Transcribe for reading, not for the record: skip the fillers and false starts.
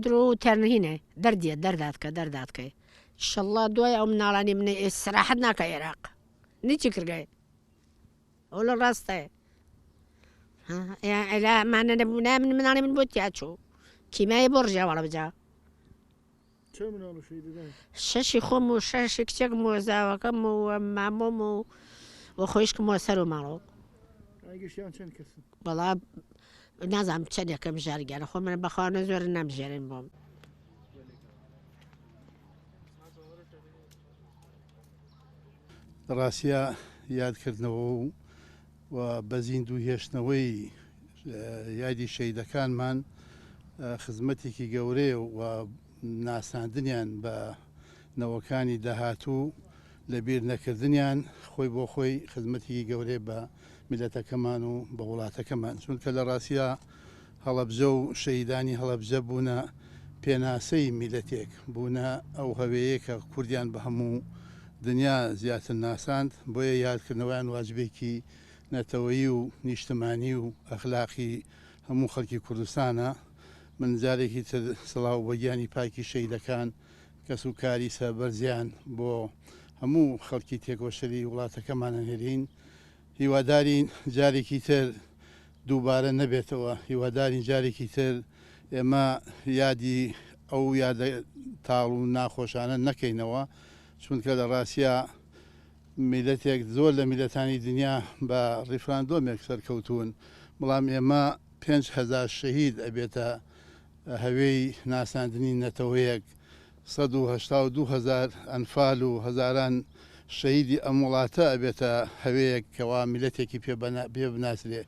درو تەرهینێ دەردیە دەردادکە شله دوای ئەو مناڵانی منە ئێستراحەت ناکە عێراق نیچی کردگای ئەو لە ڕاستە ئەلامانە نەبوونا من مناڵی من بۆ تیاچوو کیمایە بۆ ڕژاوەڵە بجا شەشی خۆم و شەشی کچێکم و زاوەکەم و مامۆم و خۆیشکم وە سەر و ماڵەوە بەڵا نازانم چەندێکم ژارگیانە خۆ منە بەخواانە زۆر نامژێرن بۆم ڕاستە یادکردنەوە و بەزیند و هێشتنەوەی یادی شەیدەکانمان خزمەتێکی گەورەیە و ناساندنیان بە نەوەکانی داهاتوو لەبیر نەکردنیان خۆی بۆ خۆی خزمەتێکی گەورەی بە میلەتەکەمان و بە وڵاتەکەمان چونکە لە ڕاستە هەڵەبجە و شەیدانی هەڵەبجە بوونە پێناسەی میلەتێک بوونە ئەو هەوەیە کە کوردیان بە هەموو دنیا زیاتر ناساند بۆیە یادکردنەوەیان واجبێکی نەتەوەیی و نیشتمانی و ئەخلاقی هەموو خەڵکی کوردستانە من جارێکی تر سڵاو بە گیانی پاکی شەیدەکان کەس و کاری سەربەرزیان بۆ هەموو خەڵکی تێکۆشەری وڵاتەکەمانە هێرین هیوادارین جارێکی تر دووبارە نەبێتەوە هیوادارین جارێکی تر ئێمە یادی ئەو یادە تاڵ و ناخۆشانە نەکەینەوە چونکە لە ڕاستە میلەتێک زۆر لە میلەتانی دنیا بە ڕیفراندۆمێک سەرکەوتون بەڵام ئێمە 5,000 شەهید ئەبێتە هەوێی ناساندنی نەتەوەیەک 182,000 ئەنفال و هەزاران شەهیدی ئەم وڵاتە ئەبێتە هەوەیەک کەوا میلەتێکی پێ بناسرێ